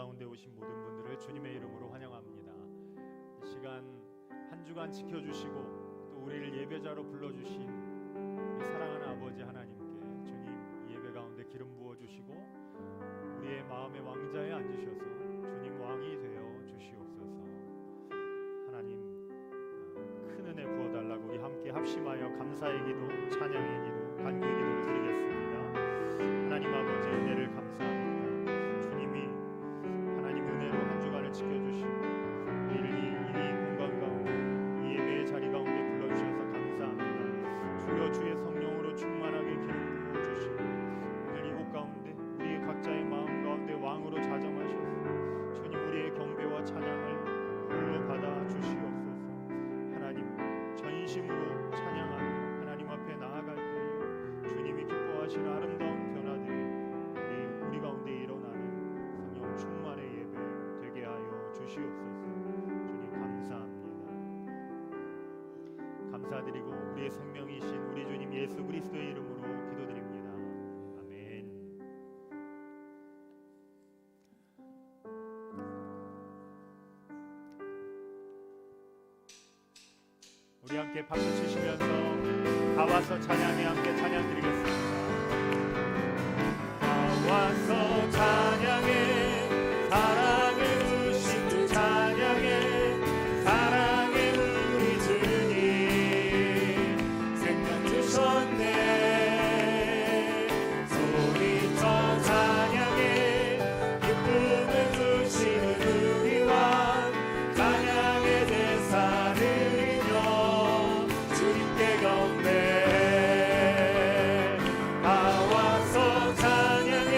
가운데 오신 모든 분들을 주님의 이름으로 환영합니다. 이 시간 한 주간 지켜주시고 또 우리를 예배자로 불러주신 우리 사랑하는 아버지 하나님께 주님 이 예배 가운데 기름 부어주시고 우리의 마음의 왕자에 앉으셔서 주님 왕이 되어 주시옵소서. 하나님 큰 은혜 부어달라고 우리 함께 합심하여 감사의 기도, 찬양의 기도, 간구의 기도를 드리겠습니다. 하나님 아버지 은혜를 감사합니다. 주님이 하나님 은혜로 한 주간을 지켜주시고 우리를 이 공간 가운데 이 예배의 자리 가운데 불러주셔서 감사합니다. 주여 주의 성령으로 충만하게 기름 부어주시고 오늘 이곳 가운데 우리의 각자의 마음 가운데 왕으로 자정하셔서 주님 우리의 경배와 찬양을 홀로 받아 주시옵소서. 하나님 전심으로 찬양하며 하나님 앞에 나아갈 때에 주님이 기뻐하시는 아름다운 변화들이 우리 가운데 일어나는 성령 충만의 예배 되게 하여 주시옵소서. 주님 감사합니다. 감사드리고 우리의 생명이신 우리 주님 예수 그리스도의 이름으로 기도드립니다. 아멘. 우리 함께 박수 치시면서 다 와서 찬양에 함께 찬양 드리겠습니다. 다 와서 찬양해 사랑해 주신 주 찬양해 사랑해 우리 주님 생명 주셨네. 소리쳐 찬양해 기쁨을 주시는 우리 왕 찬양의 제사를 주님께 경배. 다 와서 찬양해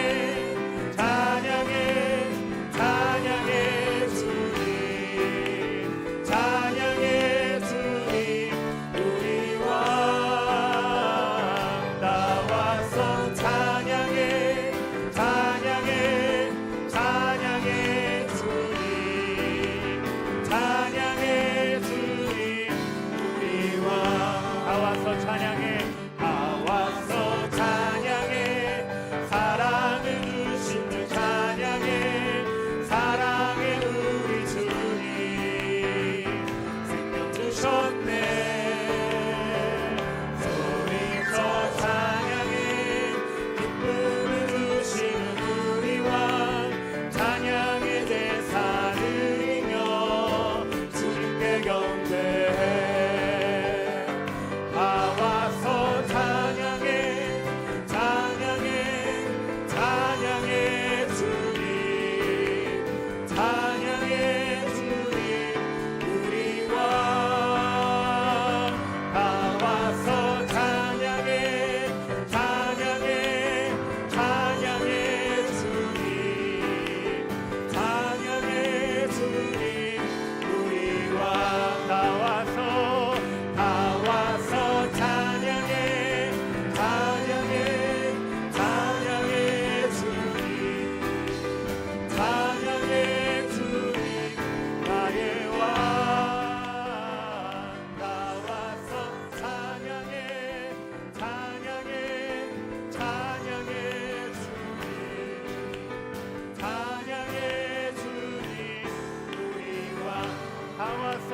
찬양해 찬양해 주님 찬양해 주님 우리 왕. 다 와서 찬양해 찬양해 찬양해 주님 찬양해 주님 우리 왕. 다 와서 찬양해 다 와서 찬양해 사랑을 주신 주 찬양해 사랑해 우리 주님 생명 주셨네. 소리쳐 찬양해 기쁨을 주시는 우리 왕 찬양의 제사를 이며 주님께 경배해.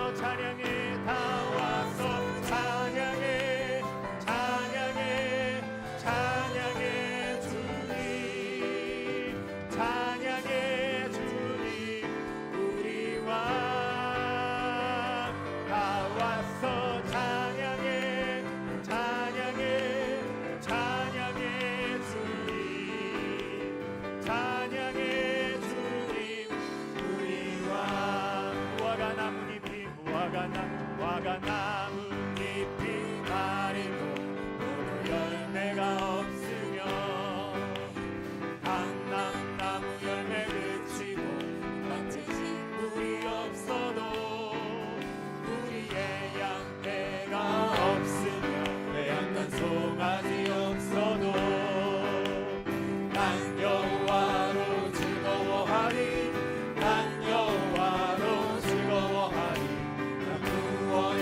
찬양해 다 와서 찬양해 찬양해 찬양해 주님 찬양해 주님 우리 왕. 다 와서 찬양해 찬양해 찬양해 주님 찬양해 주님 우리 왕. 무화과 나뭇잎이 마르고 모두 열매가 없으며 한나무 열매 그치고 밭에 식물이 없어도 우리의 양떼가 없으며 외양간 송아지 없어도 난 여호와로 즐거워하리 난 여호와로 즐거워하리. 구원의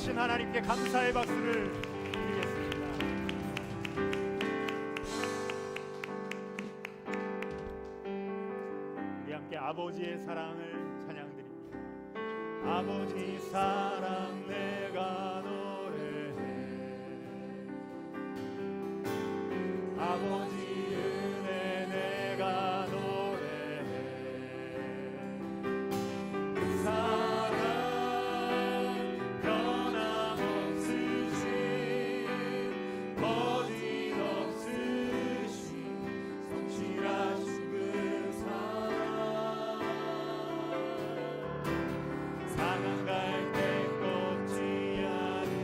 구원하신 하나님께 감사의 박수를 드리겠습니다. 우리 함께 아버지의 사랑을 찬양드립니다. 아버지 사랑 내가 노래해, 아버지 은혜 내가 노래해. 그 사랑 변함없으신, 거짓없으신, 성실하신 그 사랑, 상한 갈대 꺾지 않은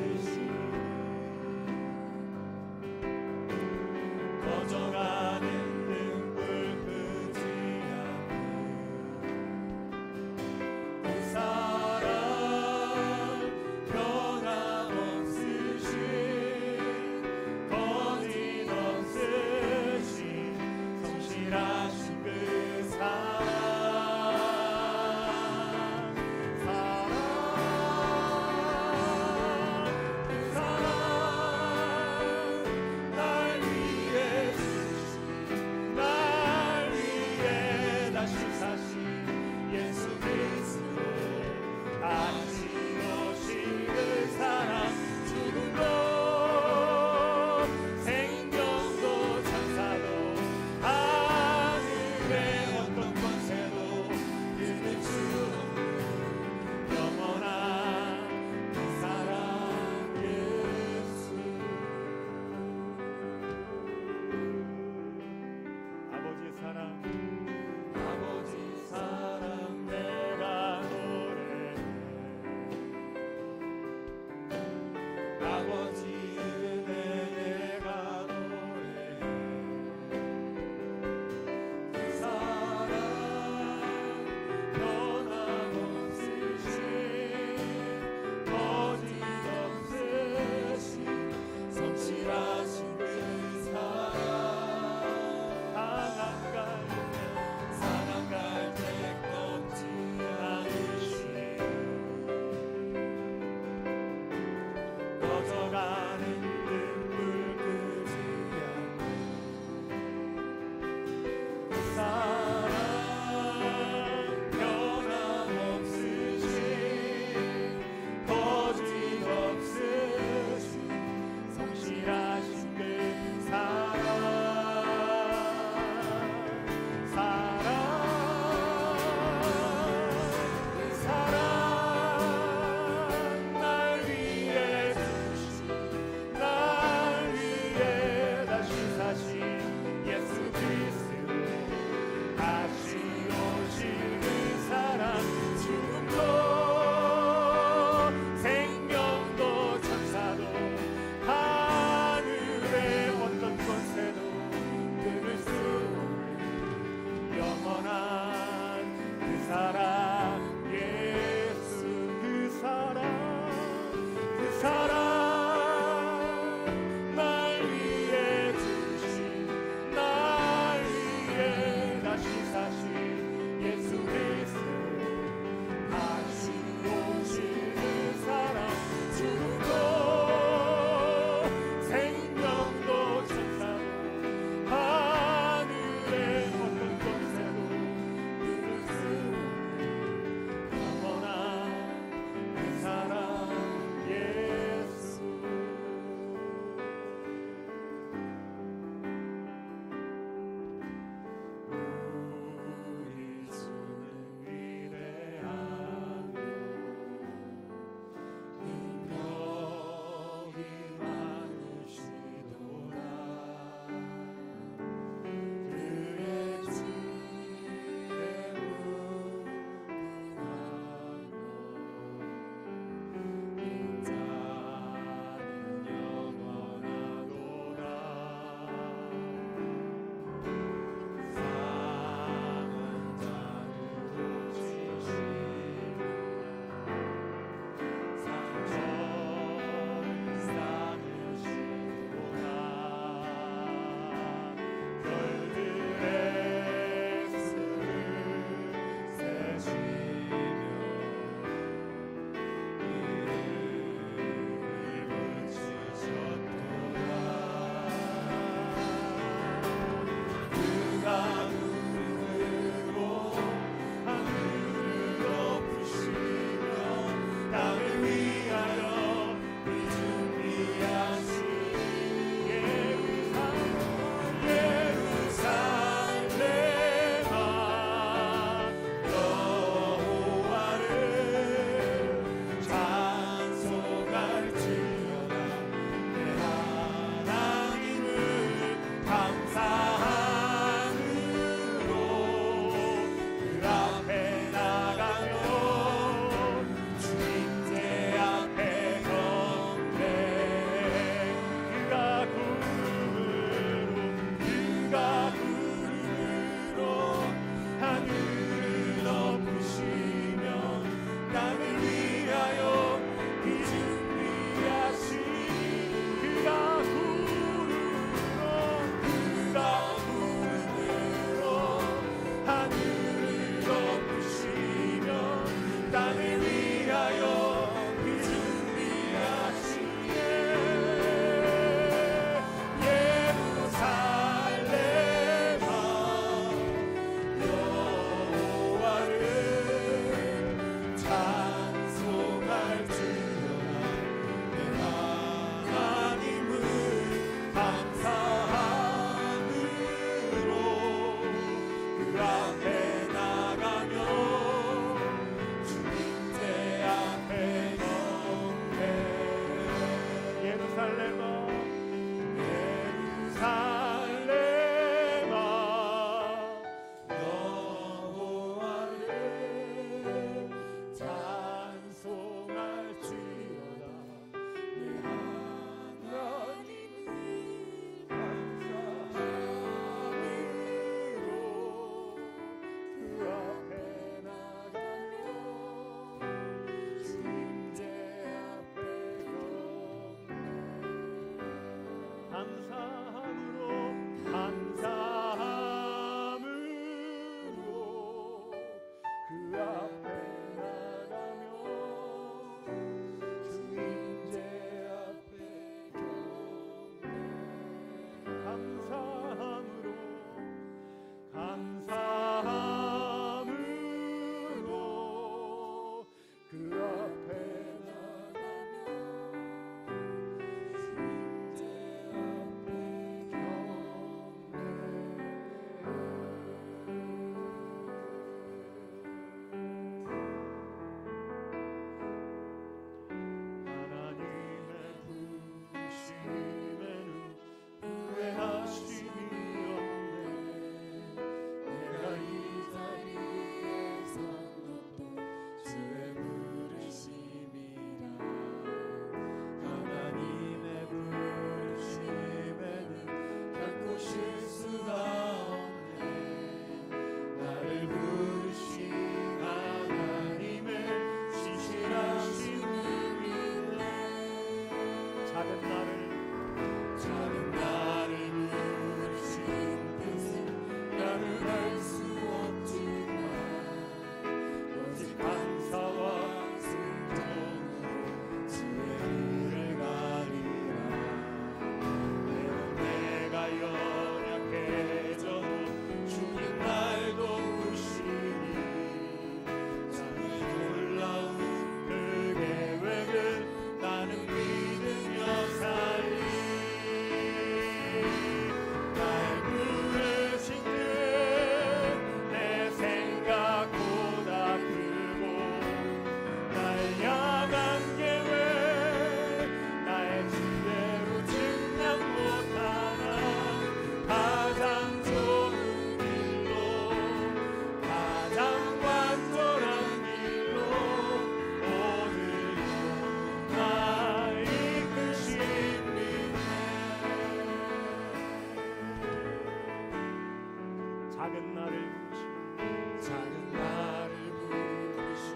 작은 나를 부르시고 작은 나를 부르신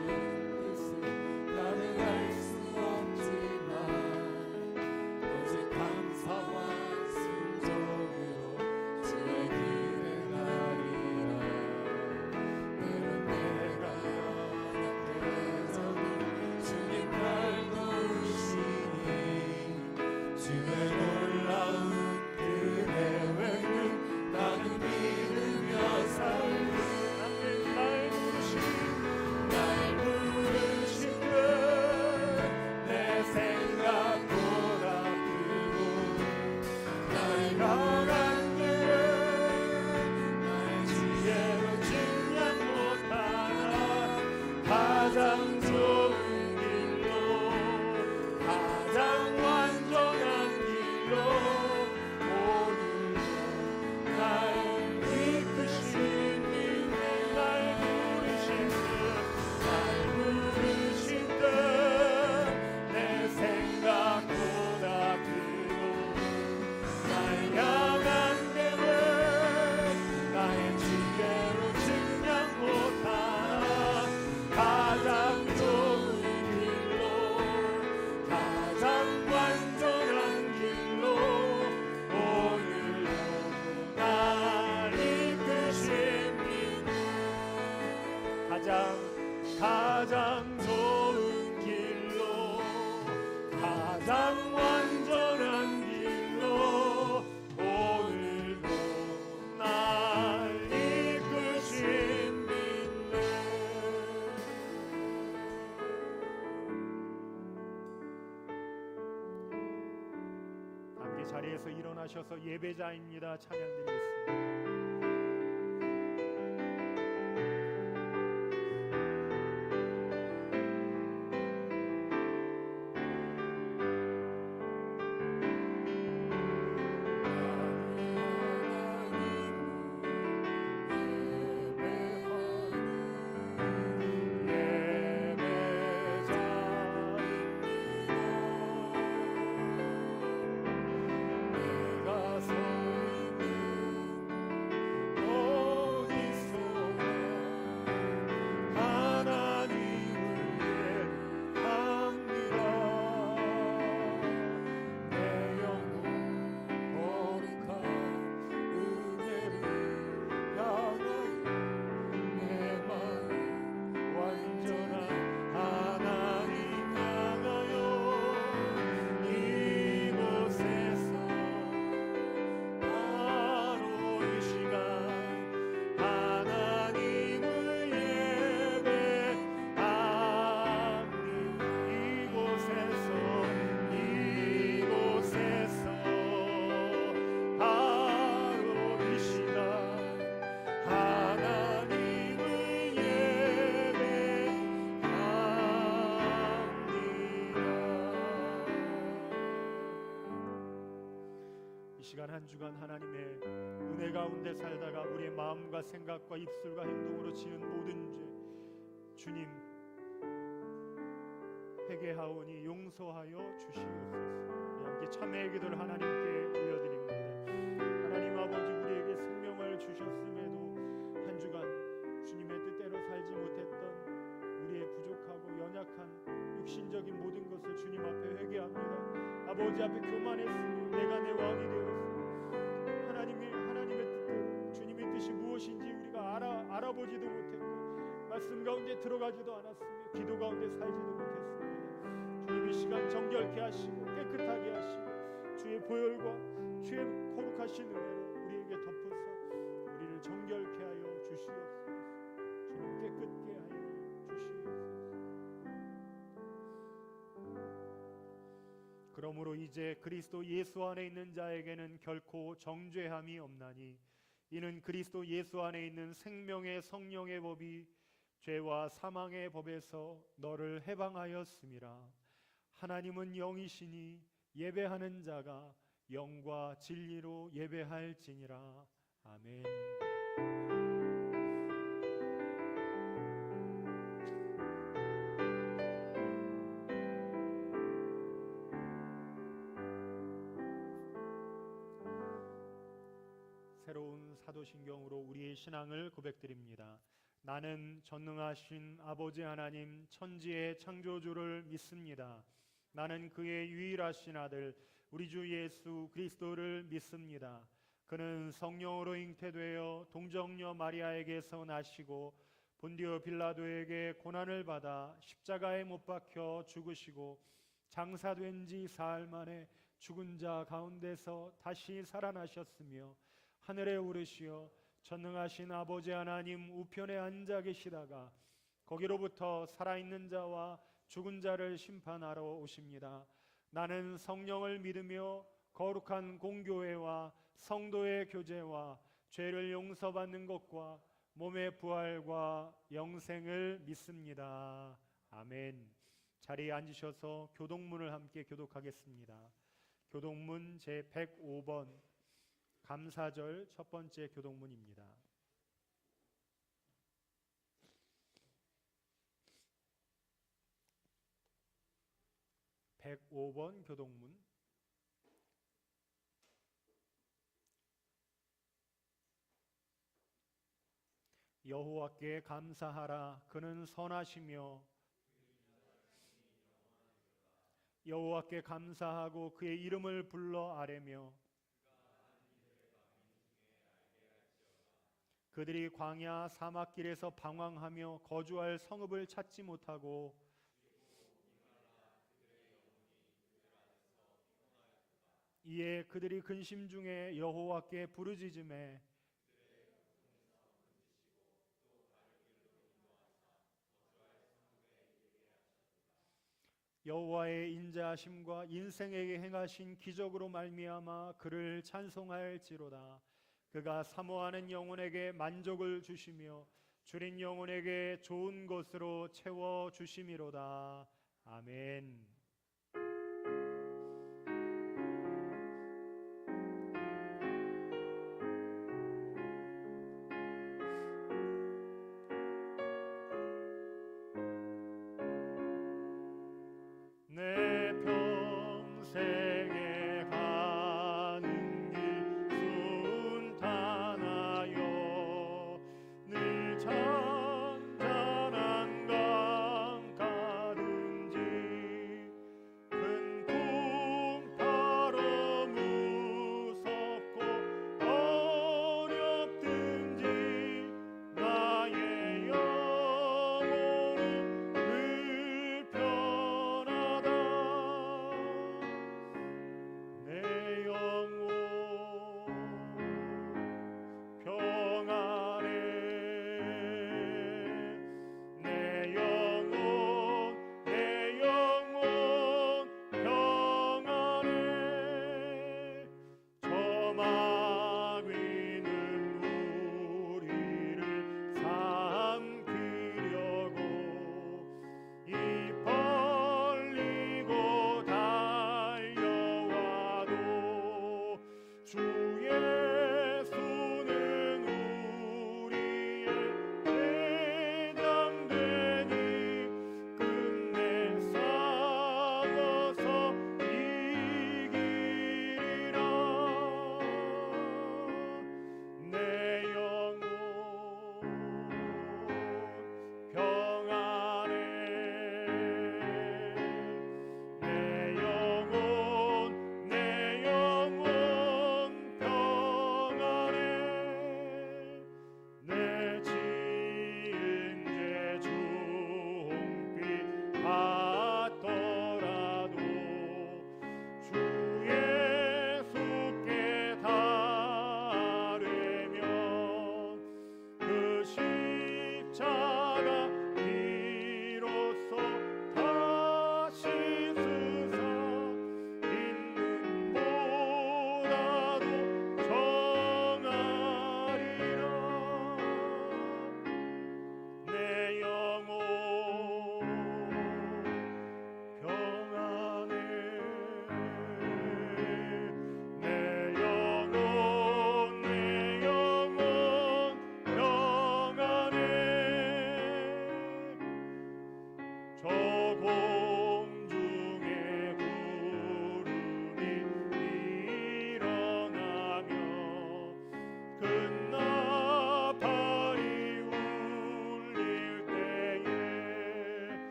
뜻을 나는 알 수 없지만 오직 감사와 순종으로 주의 길에 가리라. 때론 내가 연약해져도 주님 날 도우시니 주의 놀라운 은혜를 나는 믿으며 살리. 날 부르신 내 생각보다 크고 나의 강한 길은 나의 지혜로 측량 못하나 가장 좋은 길로 가장 완전한 길로 오늘도 날 이끄신 날 부르신 내 생각보다 크고 나의 향한 계획 나의 지혜로 측량 못하나 가장 좋은 길로 가장 완전한 길로 오늘도 날 이끄신 가장 좋은 길로 가장 완전한 길로 오늘도 날 이끄신 믿네. 함께 자리에서 일어나셔서 예배자입니다 찬양드리겠습니다. 시간 한 주간 하나님의 은혜 가운데 살다가 우리의 마음과 생각과 입술과 행동으로 지은 모든 죄 주님 회개하오니 용서하여 주시옵소서. 우리 함께 참회의 기도를 하나님께 올려드립니다. 하나님 아버지 우리에게 생명을 주셨음에도 한 주간 주님의 뜻대로 살지 못했던 우리의 부족하고 연약한 육신적인 모든 것을 주님 앞에 회개합니다. 아버지 앞에 교만했으며 내가 내 왕이 되었으며 하나님의 뜻대로 주님의 뜻이 무엇인지 우리가 알아보지도 못했고 말씀 가운데 들어가지도 않았으며 기도 가운데 살지도 못했습니다. 주님 이 시간 정결케 하시고 깨끗하게 하시고 주의 보혈과 주의 거룩하신 은혜로 우리에게 덮어서 우리를 정결케 하여 주시옵소서. 주님 깨끗게 하여 주시옵소서. 그러므로 이제 그리스도 예수 안에 있는 자에게는 결코 정죄함이 없나니 이는 그리스도 예수 안에 있는 생명의 성령의 법이 죄와 사망의 법에서 너를 해방하였음이라. 하나님은 영이시니 예배하는 자가 영과 진리로 예배할지니라. 아멘. 새로운 사도신경으로 우리의 신앙을 고백드립니다. 나는 전능하신 아버지 하나님 천지의 창조주를 믿습니다. 나는 그의 유일하신 아들 우리 주 예수 그리스도를 믿습니다. 그는 성령으로 잉태되어 동정녀 마리아에게서 나시고 본디오 빌라도에게 고난을 받아 십자가에 못 박혀 죽으시고 장사된 지 사흘 만에 죽은 자 가운데서 다시 살아나셨으며 하늘에 오르시어 전능하신 아버지 하나님 우편에 앉아 계시다가 거기로부터 살아있는 자와 죽은 자를 심판하러 오십니다. 나는 성령을 믿으며 거룩한 공교회와 성도의 교제와 죄를 용서받는 것과 몸의 부활과 영생을 믿습니다. 아멘. 자리에 앉으셔서 교독문을 함께 교독하겠습니다. 교독문 제105번 감사절 첫 번째 교독문입니다. (105번) 교독문. 여호와께 감사하라. 그는 선하시며 여호와께 감사하고 그의 이름을 불러 아뢰며 그들이 광야 사막길에서 방황하며 거주할 성읍을 찾지 못하고 이에 그들이 근심 중에 여호와께 부르짖음에 여호와의 인자하심과 인생에게 행하신 기적으로 말미암아 그를 찬송할지로다. 그가 사모하는 영혼에게 만족을 주시며 줄인 영혼에게 좋은 것으로 채워 주심이로다. 아멘. 내 평생에 가는 길 순탄하여 늘 잔잔한 강 가든지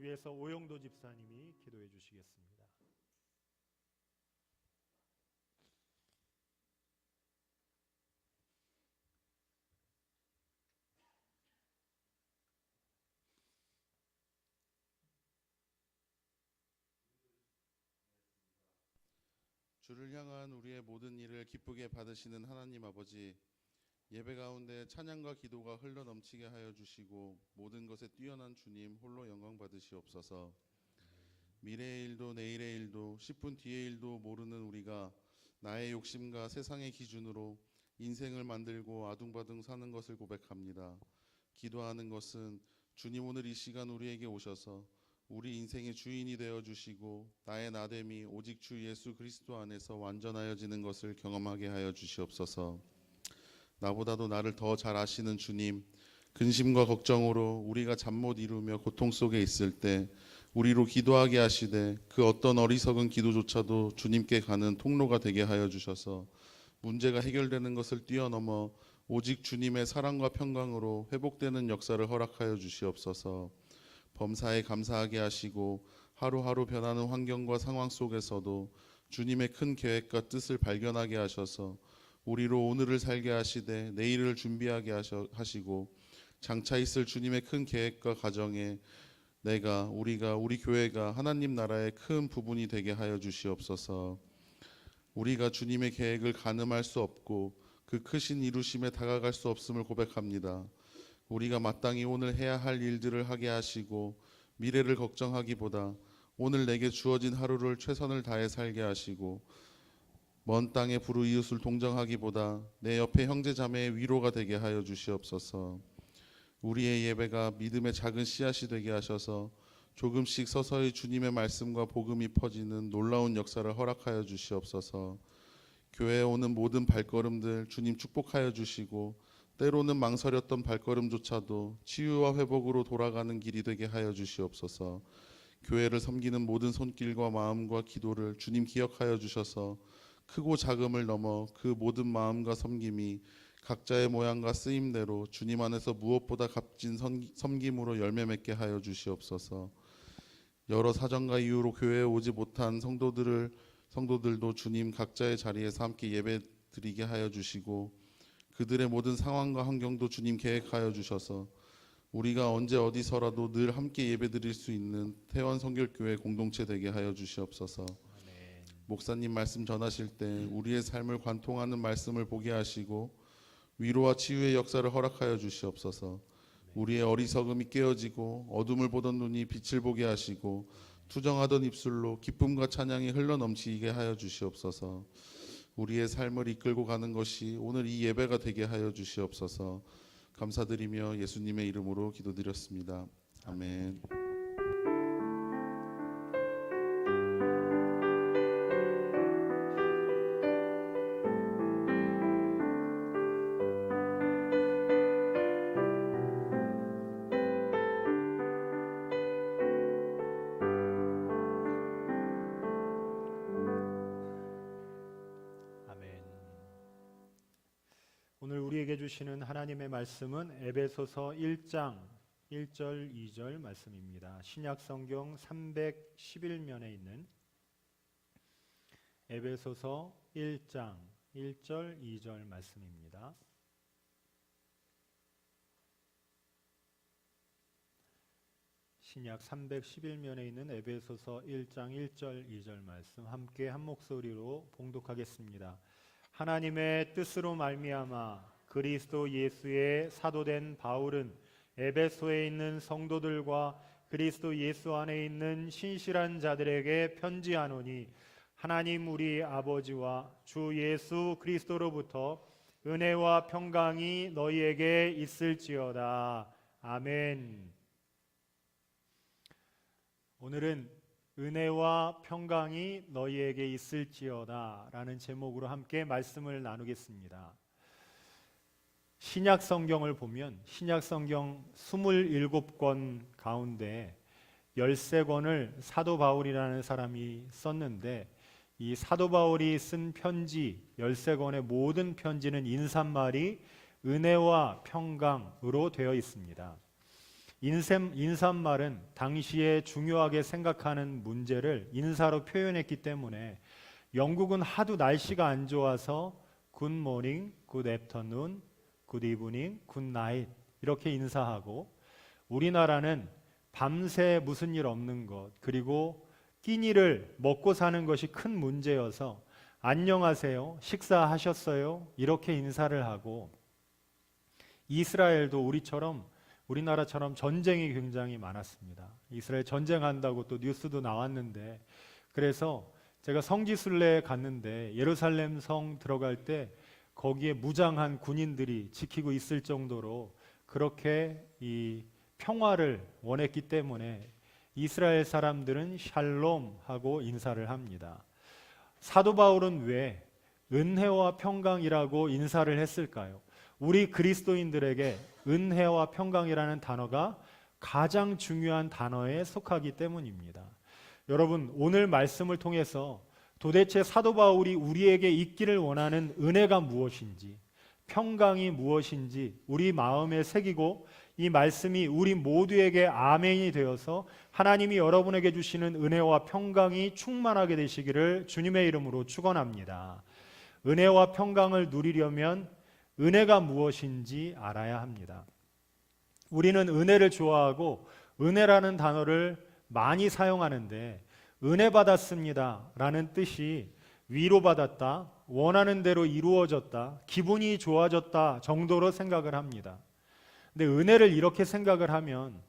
이를 위해서 오영도 집사님이 기도해 주시겠습니다. 주를 향한 우리의 모든 일을 기쁘게 받으시는 하나님 아버지, 예배 가운데 찬양과 기도가 흘러넘치게 하여 주시고 모든 것에 뛰어난 주님 홀로 영광 받으시옵소서. 미래의 일도 내일의 일도 10분 뒤의 일도 모르는 우리가 나의 욕심과 세상의 기준으로 인생을 만들고 아둥바둥 사는 것을 고백합니다. 기도하는 것은 주님 오늘 이 시간 우리에게 오셔서 우리 인생의 주인이 되어 주시고 나의 나됨이 오직 주 예수 그리스도 안에서 완전하여지는 것을 경험하게 하여 주시옵소서. 나보다도 나를 더 잘 아시는 주님, 근심과 걱정으로 우리가 잠 못 이루며 고통 속에 있을 때 우리로 기도하게 하시되 그 어떤 어리석은 기도조차도 주님께 가는 통로가 되게 하여 주셔서 문제가 해결되는 것을 뛰어넘어 오직 주님의 사랑과 평강으로 회복되는 역사를 허락하여 주시옵소서. 범사에 감사하게 하시고 하루하루 변하는 환경과 상황 속에서도 주님의 큰 계획과 뜻을 발견하게 하셔서 우리로 오늘을 살게 하시되 내일을 준비하게 하시고 장차 있을 주님의 큰 계획과 가정에 우리가 우리 교회가 하나님 나라의 큰 부분이 되게 하여 주시옵소서. 우리가 주님의 계획을 가늠할 수 없고 그 크신 이루심에 다가갈 수 없음을 고백합니다. 우리가 마땅히 오늘 해야 할 일들을 하게 하시고 미래를 걱정하기보다 오늘 내게 주어진 하루를 최선을 다해 살게 하시고 먼 땅의 불우이웃을 동정하기보다 내 옆에 형제 자매의 위로가 되게 하여 주시옵소서. 우리의 예배가 믿음의 작은 씨앗이 되게 하셔서 조금씩 서서히 주님의 말씀과 복음이 퍼지는 놀라운 역사를 허락하여 주시옵소서. 교회에 오는 모든 발걸음들 주님 축복하여 주시고 때로는 망설였던 발걸음조차도 치유와 회복으로 돌아가는 길이 되게 하여 주시옵소서. 교회를 섬기는 모든 손길과 마음과 기도를 주님 기억하여 주셔서 크고 작음을 넘어 그 모든 마음과 섬김이 각자의 모양과 쓰임대로 주님 안에서 무엇보다 값진 섬김으로 열매 맺게 하여 주시옵소서. 여러 사정과 이유로 교회에 오지 못한 성도들도 주님 각자의 자리에서 함께 예배 드리게 하여 주시고 그들의 모든 상황과 환경도 주님 계획하여 주셔서 우리가 언제 어디서라도 늘 함께 예배 드릴 수 있는 태원 성결교회 공동체 되게 하여 주시옵소서. 아멘. 목사님 말씀 전하실 때 우리의 삶을 관통하는 말씀을 보게 하시고 위로와 치유의 역사를 허락하여 주시옵소서. 우리의 어리석음이 깨어지고 어둠을 보던 눈이 빛을 보게 하시고 투정하던 입술로 기쁨과 찬양이 흘러넘치게 하여 주시옵소서. 우리의 삶을 이끌고 가는 것이 오늘 이 예배가 되게 하여 주시옵소서. 감사드리며 예수님의 이름으로 기도드렸습니다. 아멘. 오늘 우리에게 주시는 하나님의 말씀은 에베소서 1장 1절 2절 말씀입니다. 신약성경 311면에 있는 에베소서 1장 1절 2절 말씀입니다. 신약 311면에 있는 에베소서 1장 1절 2절 말씀 함께 한 목소리로 봉독하겠습니다. 하나님의 뜻으로 말미암아 그리스도 예수의 사도된 바울은 에베소에 있는 성도들과 그리스도 예수 안에 있는 신실한 자들에게 편지하노니 하나님 우리 아버지와 주 예수 그리스도로부터 은혜와 평강이 너희에게 있을지어다. 아멘. 오늘은 은혜와 평강이 너희에게 있을지어다 라는 제목으로 함께 말씀을 나누겠습니다. 신약 성경을 보면 신약 성경 27권 가운데 13권을 사도 바울이라는 사람이 썼는데 이 사도 바울이 쓴 편지 13권의 모든 편지는 인사말이 은혜와 평강으로 되어 있습니다. 인사말은 당시에 중요하게 생각하는 문제를 인사로 표현했기 때문에 영국은 하도 날씨가 안 좋아서 굿 모닝, 굿 애프터눈, 굿 이브닝, 굿 나잇 이렇게 인사하고, 우리나라는 밤새 무슨 일 없는 것, 그리고 끼니를 먹고 사는 것이 큰 문제여서 안녕하세요, 식사하셨어요 이렇게 인사를 하고, 이스라엘도 우리나라처럼 전쟁이 굉장히 많았습니다. 이스라엘 전쟁한다고 또 뉴스도 나왔는데, 그래서 제가 성지순례에 갔는데 예루살렘 성 들어갈 때 거기에 무장한 군인들이 지키고 있을 정도로 그렇게 이 평화를 원했기 때문에 이스라엘 사람들은 샬롬 하고 인사를 합니다. 사도 바울은 왜 은혜와 평강이라고 인사를 했을까요? 우리 그리스도인들에게 은혜와 평강이라는 단어가 가장 중요한 단어에 속하기 때문입니다. 여러분, 오늘 말씀을 통해서 도대체 사도 바울이 우리에게 있기를 원하는 은혜가 무엇인지, 평강이 무엇인지 우리 마음에 새기고, 이 말씀이 우리 모두에게 아멘이 되어서 하나님이 여러분에게 주시는 은혜와 평강이 충만하게 되시기를 주님의 이름으로 축원합니다. 은혜와 평강을 누리려면 은혜가 무엇인지 알아야 합니다. 우리는 은혜를 좋아하고 은혜라는 단어를 많이 사용하는데, 은혜 받았습니다 라는 뜻이 위로받았다, 원하는 대로 이루어졌다, 기분이 좋아졌다 정도로 생각을 합니다. 근데 은혜를 이렇게 생각을 하면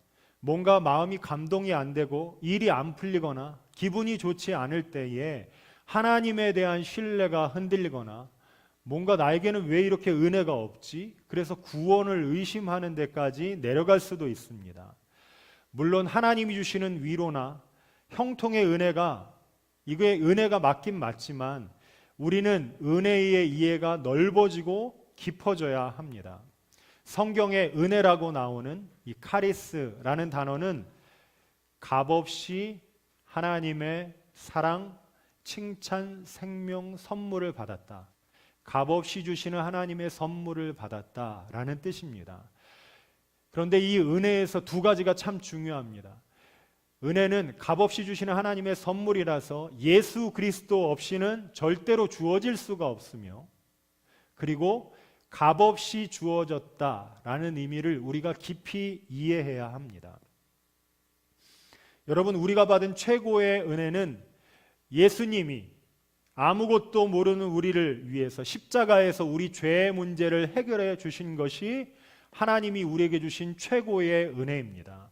뭔가 마음이 감동이 안 되고 일이 안 풀리거나 기분이 좋지 않을 때에 하나님에 대한 신뢰가 흔들리거나, 뭔가 나에게는 왜 이렇게 은혜가 없지? 그래서 구원을 의심하는 데까지 내려갈 수도 있습니다. 물론 하나님이 주시는 위로나 형통의 은혜가, 이게 은혜가 맞긴 맞지만 우리는 은혜의 이해가 넓어지고 깊어져야 합니다. 성경에 은혜라고 나오는 이 카리스라는 단어는 값없이 하나님의 사랑, 칭찬, 생명, 선물을 받았다, 값없이 주시는 하나님의 선물을 받았다라는 뜻입니다. 그런데 이 은혜에서 두 가지가 참 중요합니다. 은혜는 값없이 주시는 하나님의 선물이라서 예수 그리스도 없이는 절대로 주어질 수가 없으며, 그리고 값없이 주어졌다라는 의미를 우리가 깊이 이해해야 합니다. 여러분, 우리가 받은 최고의 은혜는 예수님이 아무것도 모르는 우리를 위해서 십자가에서 우리 죄의 문제를 해결해 주신 것이 하나님이 우리에게 주신 최고의 은혜입니다.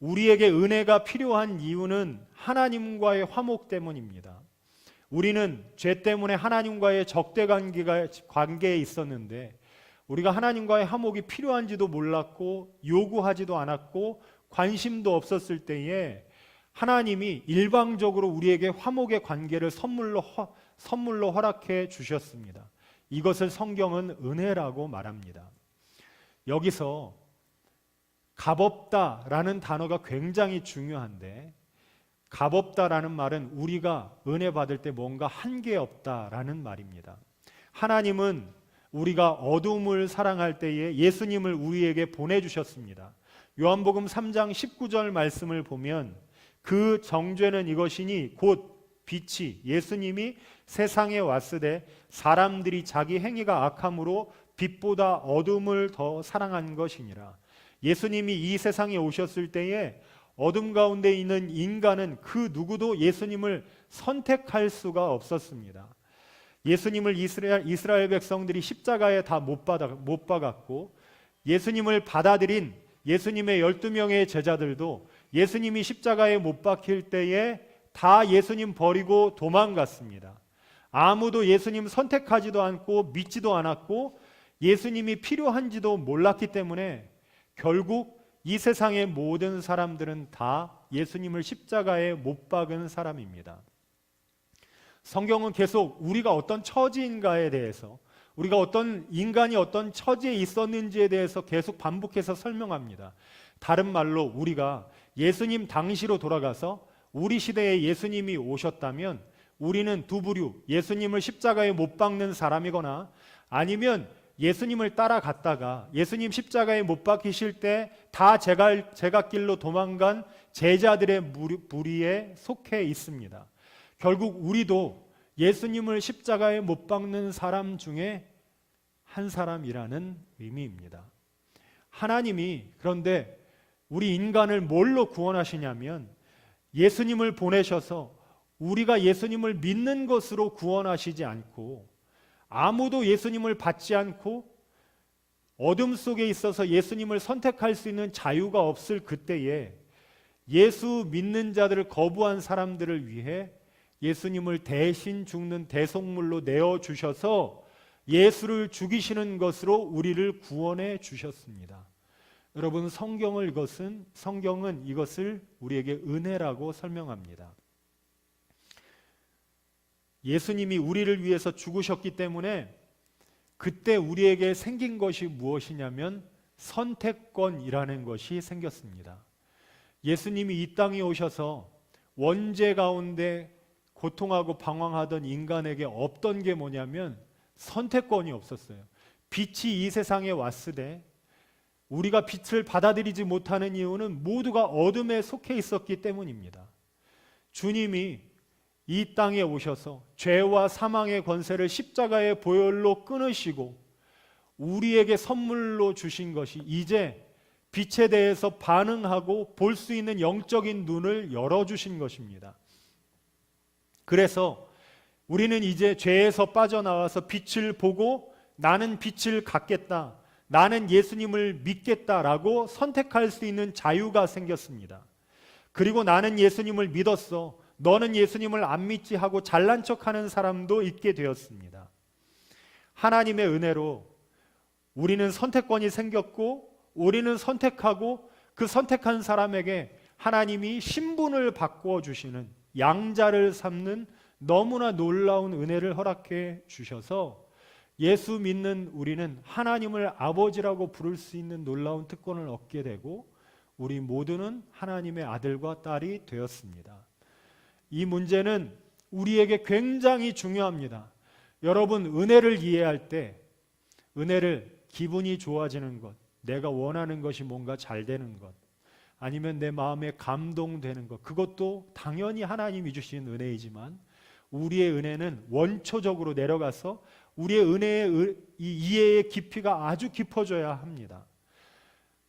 우리에게 은혜가 필요한 이유는 하나님과의 화목 때문입니다. 우리는 죄 때문에 하나님과의 적대 관계에 있었는데, 우리가 하나님과의 화목이 필요한지도 몰랐고 요구하지도 않았고 관심도 없었을 때에 하나님이 일방적으로 우리에게 화목의 관계를 선물로 허락해 주셨습니다. 이것을 성경은 은혜라고 말합니다. 여기서 값없다라는 단어가 굉장히 중요한데, 값없다라는 말은 우리가 은혜 받을 때 뭔가 한계 없다라는 말입니다. 하나님은 우리가 어둠을 사랑할 때에 예수님을 우리에게 보내주셨습니다. 요한복음 3장 19절 말씀을 보면, 그 정죄는 이것이니 곧 빛이 예수님이 세상에 왔으되 사람들이 자기 행위가 악함으로 빛보다 어둠을 더 사랑한 것이니라. 예수님이 이 세상에 오셨을 때에 어둠 가운데 있는 인간은 그 누구도 예수님을 선택할 수가 없었습니다. 예수님을 이스라엘 백성들이 십자가에 다 못 박았고, 예수님을 받아들인 예수님의 12명의 제자들도 예수님이 십자가에 못 박힐 때에 다 예수님 버리고 도망갔습니다. 아무도 예수님 선택하지도 않고 믿지도 않았고 예수님이 필요한지도 몰랐기 때문에 결국 이 세상의 모든 사람들은 다 예수님을 십자가에 못 박은 사람입니다. 성경은 계속 우리가 어떤 처지인가에 대해서, 우리가 어떤 인간이 어떤 처지에 있었는지에 대해서 계속 반복해서 설명합니다. 다른 말로 우리가 예수님 당시로 돌아가서 우리 시대에 예수님이 오셨다면 우리는 두 부류, 예수님을 십자가에 못 박는 사람이거나 아니면 예수님을 따라갔다가 예수님 십자가에 못 박히실 때 다 제갓길로 도망간 제자들의 무리에 속해 있습니다. 결국 우리도 예수님을 십자가에 못 박는 사람 중에 한 사람이라는 의미입니다. 하나님이 그런데 우리 인간을 뭘로 구원하시냐면 예수님을 보내셔서 우리가 예수님을 믿는 것으로 구원하시지 않고, 아무도 예수님을 받지 않고 어둠 속에 있어서 예수님을 선택할 수 있는 자유가 없을 그때에 예수 믿는 자들을 거부한 사람들을 위해 예수님을 대신 죽는 대속물로 내어주셔서 예수를 죽이시는 것으로 우리를 구원해 주셨습니다. 여러분, 성경은 이것을 우리에게 은혜라고 설명합니다. 예수님이 우리를 위해서 죽으셨기 때문에 그때 우리에게 생긴 것이 무엇이냐면 선택권이라는 것이 생겼습니다. 예수님이 이 땅에 오셔서 원죄 가운데 고통하고 방황하던 인간에게 없던 게 뭐냐면 선택권이 없었어요. 빛이 이 세상에 왔으되 우리가 빛을 받아들이지 못하는 이유는 모두가 어둠에 속해 있었기 때문입니다. 주님이 이 땅에 오셔서 죄와 사망의 권세를 십자가의 보혈로 끊으시고 우리에게 선물로 주신 것이 이제 빛에 대해서 반응하고 볼 수 있는 영적인 눈을 열어주신 것입니다. 그래서 우리는 이제 죄에서 빠져나와서 빛을 보고 나는 빛을 갖겠다, 나는 예수님을 믿겠다라고 선택할 수 있는 자유가 생겼습니다. 그리고 나는 예수님을 믿었어, 너는 예수님을 안 믿지 하고 잘난 척하는 사람도 있게 되었습니다. 하나님의 은혜로 우리는 선택권이 생겼고, 우리는 선택하고 그 선택한 사람에게 하나님이 신분을 바꾸어 주시는, 양자를 삼는 너무나 놀라운 은혜를 허락해 주셔서 예수 믿는 우리는 하나님을 아버지라고 부를 수 있는 놀라운 특권을 얻게 되고 우리 모두는 하나님의 아들과 딸이 되었습니다. 이 문제는 우리에게 굉장히 중요합니다. 여러분, 은혜를 이해할 때 은혜를 기분이 좋아지는 것, 내가 원하는 것이 뭔가 잘 되는 것, 아니면 내 마음에 감동되는 것, 그것도 당연히 하나님이 주신 은혜이지만 우리의 은혜는 원초적으로 내려가서 우리의 은혜의 이해의 깊이가 아주 깊어져야 합니다.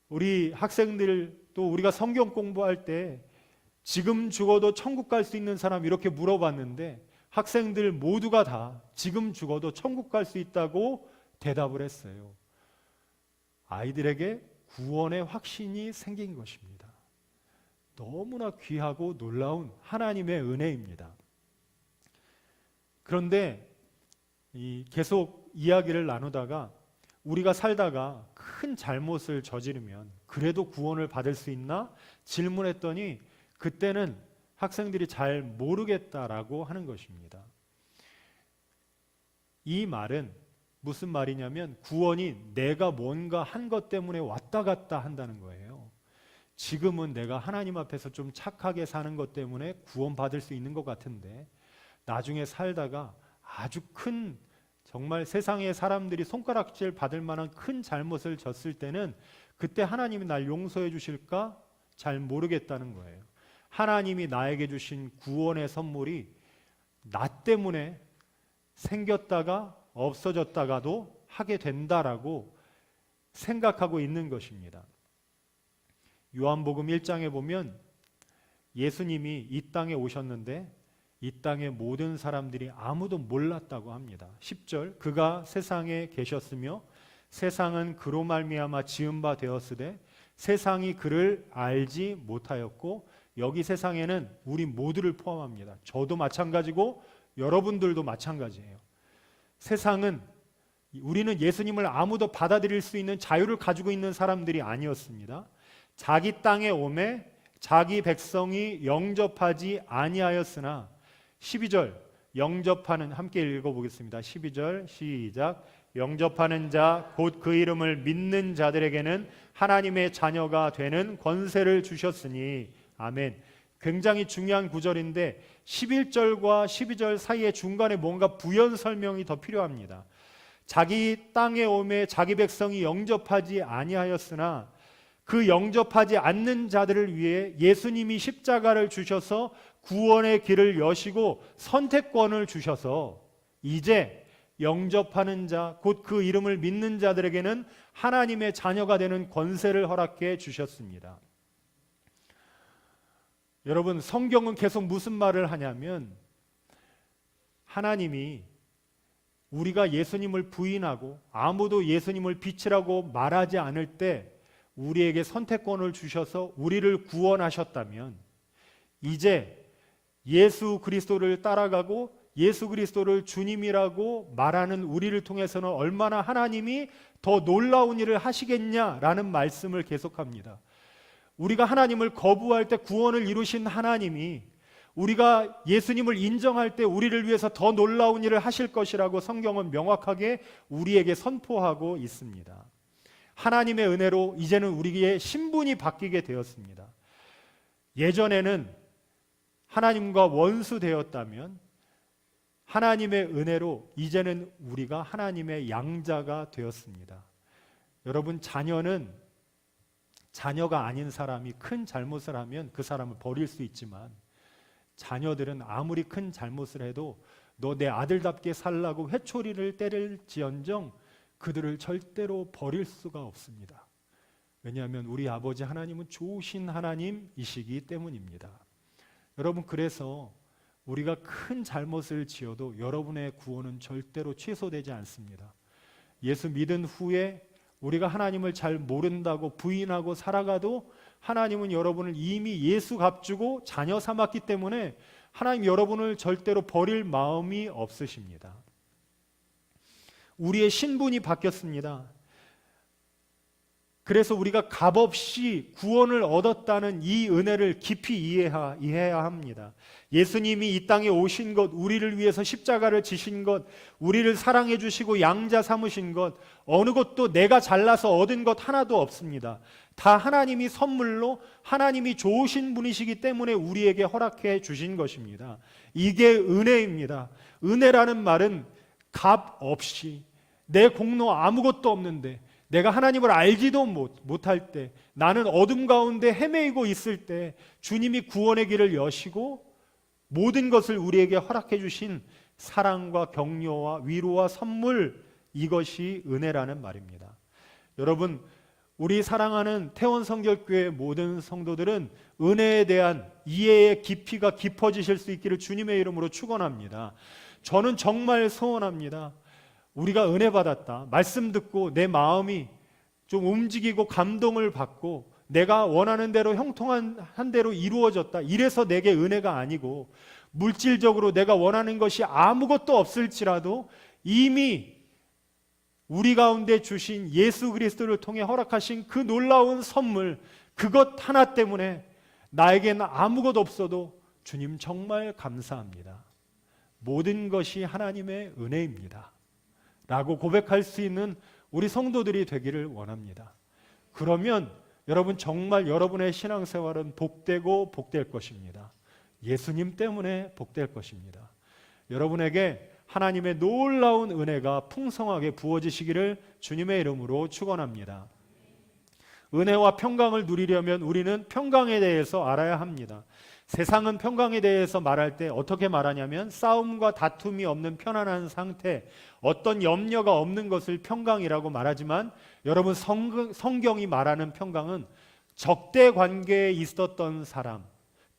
우리 학생들 또 우리가 성경 공부할 때 지금 죽어도 천국 갈 수 있는 사람 이렇게 물어봤는데 학생들 모두가 다 지금 죽어도 천국 갈 수 있다고 대답을 했어요. 아이들에게 구원의 확신이 생긴 것입니다. 너무나 귀하고 놀라운 하나님의 은혜입니다. 그런데 계속 이야기를 나누다가 우리가 살다가 큰 잘못을 저지르면 그래도 구원을 받을 수 있나? 질문했더니 그때는 학생들이 잘 모르겠다라고 하는 것입니다. 이 말은 무슨 말이냐면 구원이 내가 뭔가 한 것 때문에 왔다 갔다 한다는 거예요. 지금은 내가 하나님 앞에서 좀 착하게 사는 것 때문에 구원받을 수 있는 것 같은데 나중에 살다가 아주 큰, 정말 세상의 사람들이 손가락질 받을 만한 큰 잘못을 졌을 때는 그때 하나님이 날 용서해 주실까? 잘 모르겠다는 거예요. 하나님이 나에게 주신 구원의 선물이 나 때문에 생겼다가 없어졌다가도 하게 된다라고 생각하고 있는 것입니다. 요한복음 1장에 보면 예수님이 이 땅에 오셨는데 이 땅의 모든 사람들이 아무도 몰랐다고 합니다. 10절, 그가 세상에 계셨으며 세상은 그로 말미암아 지은 바 되었으되 세상이 그를 알지 못하였고, 여기 세상에는 우리 모두를 포함합니다. 저도 마찬가지고 여러분들도 마찬가지예요. 세상은, 우리는 예수님을 아무도 받아들일 수 있는 자유를 가지고 있는 사람들이 아니었습니다. 자기 땅에 오매 자기 백성이 영접하지 아니하였으나, 12절, 영접하는, 함께 읽어보겠습니다. 12절 시작. 영접하는 자 곧 그 이름을 믿는 자들에게는 하나님의 자녀가 되는 권세를 주셨으니. 아멘. 굉장히 중요한 구절인데 11절과 12절 사이에 중간에 뭔가 부연 설명이 더 필요합니다. 자기 땅에 오매 자기 백성이 영접하지 아니하였으나 그 영접하지 않는 자들을 위해 예수님이 십자가를 주셔서 구원의 길을 여시고 선택권을 주셔서 이제 영접하는 자, 곧 그 이름을 믿는 자들에게는 하나님의 자녀가 되는 권세를 허락해 주셨습니다. 여러분, 성경은 계속 무슨 말을 하냐면 하나님이 우리가 예수님을 부인하고 아무도 예수님을 빛이라고 말하지 않을 때 우리에게 선택권을 주셔서 우리를 구원하셨다면 이제 예수 그리스도를 따라가고 예수 그리스도를 주님이라고 말하는 우리를 통해서는 얼마나 하나님이 더 놀라운 일을 하시겠냐라는 말씀을 계속합니다. 우리가 하나님을 거부할 때 구원을 이루신 하나님이 우리가 예수님을 인정할 때 우리를 위해서 더 놀라운 일을 하실 것이라고 성경은 명확하게 우리에게 선포하고 있습니다. 하나님의 은혜로 이제는 우리의 신분이 바뀌게 되었습니다. 예전에는 하나님과 원수 되었다면 하나님의 은혜로 이제는 우리가 하나님의 양자가 되었습니다. 여러분, 자녀가 아닌 사람이 큰 잘못을 하면 그 사람을 버릴 수 있지만 자녀들은 아무리 큰 잘못을 해도 너 내 아들답게 살라고 회초리를 때릴지언정 그들을 절대로 버릴 수가 없습니다. 왜냐하면 우리 아버지 하나님은 좋으신 하나님이시기 때문입니다. 여러분, 그래서 우리가 큰 잘못을 지어도 여러분의 구원은 절대로 취소되지 않습니다. 예수 믿은 후에 우리가 하나님을 잘 모른다고 부인하고 살아가도 하나님은 여러분을 이미 예수 값주고 자녀 삼았기 때문에 하나님 여러분을 절대로 버릴 마음이 없으십니다. 우리의 신분이 바뀌었습니다. 그래서 우리가 값없이 구원을 얻었다는 이 은혜를 깊이 이해해야 합니다. 예수님이 이 땅에 오신 것, 우리를 위해서 십자가를 지신 것, 우리를 사랑해 주시고 양자 삼으신 것, 어느 것도 내가 잘나서 얻은 것 하나도 없습니다. 다 하나님이 선물로 하나님이 좋으신 분이시기 때문에 우리에게 허락해 주신 것입니다. 이게 은혜입니다. 은혜라는 말은 값 없이 내 공로 아무것도 없는데 내가 하나님을 알지도 못할 때 나는 어둠 가운데 헤매이고 있을 때 주님이 구원의 길을 여시고 모든 것을 우리에게 허락해 주신 사랑과 격려와 위로와 선물, 이것이 은혜라는 말입니다. 여러분, 우리 사랑하는 태원성결교회 모든 성도들은 은혜에 대한 이해의 깊이가 깊어지실 수 있기를 주님의 이름으로 축원합니다. 저는 정말 소원합니다. 우리가 은혜 받았다, 말씀 듣고 내 마음이 좀 움직이고 감동을 받고 내가 원하는 대로 형통한 대로 이루어졌다, 이래서 내게 은혜가 아니고 물질적으로 내가 원하는 것이 아무것도 없을지라도 이미 우리 가운데 주신 예수 그리스도를 통해 허락하신 그 놀라운 선물, 그것 하나 때문에 나에게는 아무것도 없어도 주님 정말 감사합니다. 모든 것이 하나님의 은혜입니다 라고 고백할 수 있는 우리 성도들이 되기를 원합니다. 그러면 여러분, 정말 여러분의 신앙생활은 복되고 복될 것입니다. 예수님 때문에 복될 것입니다. 여러분에게 하나님의 놀라운 은혜가 풍성하게 부어지시기를 주님의 이름으로 축원합니다. 은혜와 평강을 누리려면 우리는 평강에 대해서 알아야 합니다. 세상은 평강에 대해서 말할 때 어떻게 말하냐면 싸움과 다툼이 없는 편안한 상태, 어떤 염려가 없는 것을 평강이라고 말하지만 여러분, 성경이 말하는 평강은 적대 관계에 있었던 사람,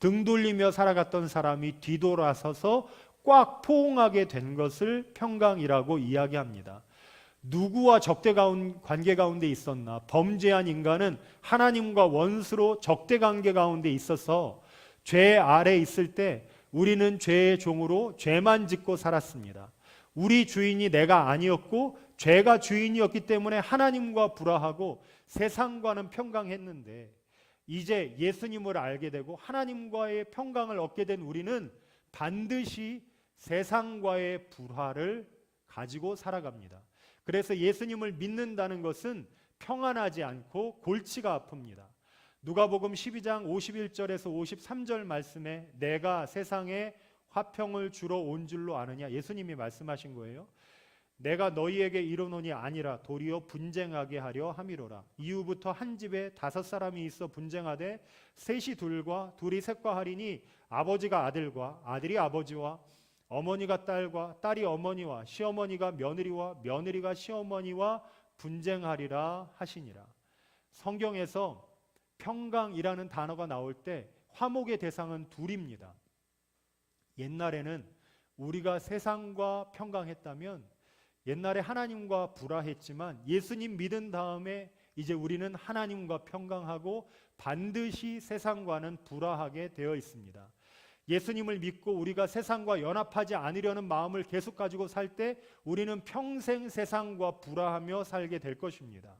등 돌리며 살아갔던 사람이 뒤돌아서서 꽉 포옹하게 된 것을 평강이라고 이야기합니다. 누구와 적대 관계 가운데 있었나? 범죄한 인간은 하나님과 원수로 적대 관계 가운데 있어서 죄 아래 있을 때 우리는 죄의 종으로 죄만 짓고 살았습니다. 우리 주인이 내가 아니었고 죄가 주인이었기 때문에 하나님과 불화하고 세상과는 평강했는데 이제 예수님을 알게 되고 하나님과의 평강을 얻게 된 우리는 반드시 세상과의 불화를 가지고 살아갑니다. 그래서 예수님을 믿는다는 것은 평안하지 않고 골치가 아픕니다. 누가복음 12장 51절에서 53절 말씀에 내가 세상에 화평을 주러 온 줄로 아느냐, 예수님이 말씀하신 거예요. 내가 너희에게 이르노니 아니라 도리어 분쟁하게 하려 함이로라. 이후부터 한 집에 5사람이 있어 분쟁하되 셋이 둘과 둘이 셋과 하리니 아버지가 아들과 아들이 아버지와 어머니가 딸과 딸이 어머니와 시어머니가 며느리와 며느리가 시어머니와 분쟁하리라 하시니라. 성경에서 평강이라는 단어가 나올 때 화목의 대상은 둘입니다. 옛날에는 우리가 세상과 평강했다면 옛날에 하나님과 불화했지만 예수님 믿은 다음에 이제 우리는 하나님과 평강하고 반드시 세상과는 불화하게 되어 있습니다. 예수님을 믿고 우리가 세상과 연합하지 않으려는 마음을 계속 가지고 살 때 우리는 평생 세상과 불화하며 살게 될 것입니다.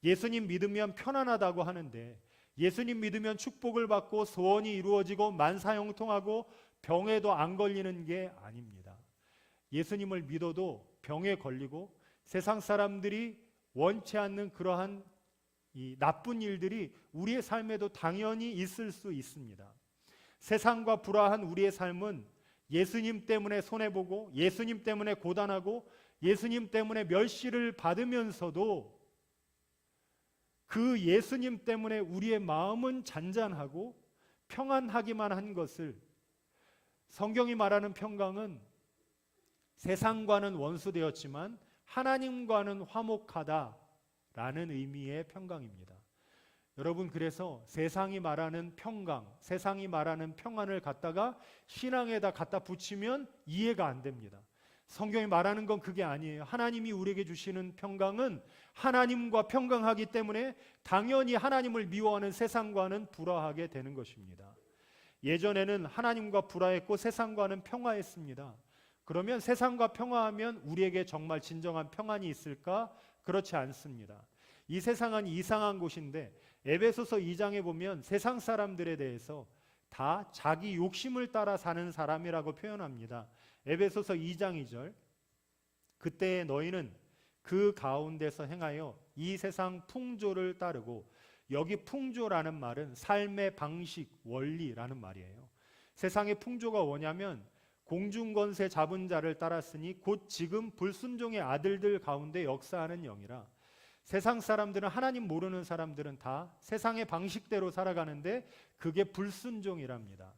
예수님 믿으면 편안하다고 하는데 예수님 믿으면 축복을 받고 소원이 이루어지고 만사형통하고 병에도 안 걸리는 게 아닙니다. 예수님을 믿어도 병에 걸리고 세상 사람들이 원치 않는 그러한 이 나쁜 일들이 우리의 삶에도 당연히 있을 수 있습니다. 세상과 불화한 우리의 삶은 예수님 때문에 손해보고 예수님 때문에 고단하고 예수님 때문에 멸시를 받으면서도 그 예수님 때문에 우리의 마음은 잔잔하고 평안하기만 한 것을 성경이 말하는 평강은 세상과는 원수되었지만 하나님과는 화목하다라는 의미의 평강입니다. 여러분, 그래서 세상이 말하는 평강, 세상이 말하는 평안을 갖다가 신앙에다 갖다 붙이면 이해가 안 됩니다. 성경이 말하는 건 그게 아니에요. 하나님이 우리에게 주시는 평강은 하나님과 평강하기 때문에 당연히 하나님을 미워하는 세상과는 불화하게 되는 것입니다. 예전에는 하나님과 불화했고 세상과는 평화했습니다. 그러면 세상과 평화하면 우리에게 정말 진정한 평안이 있을까? 그렇지 않습니다. 이 세상은 이상한 곳인데 에베소서 2장에 보면 세상 사람들에 대해서 다 자기 욕심을 따라 사는 사람이라고 표현합니다. 에베소서 2장 2절, 그때 너희는 그 가운데서 행하여 이 세상 풍조를 따르고, 여기 풍조라는 말은 삶의 방식, 원리라는 말이에요. 세상의 풍조가 뭐냐면 공중권세 잡은 자를 따랐으니 곧 지금 불순종의 아들들 가운데 역사하는 영이라. 세상 사람들은, 하나님 모르는 사람들은 다 세상의 방식대로 살아가는데 그게 불순종이랍니다.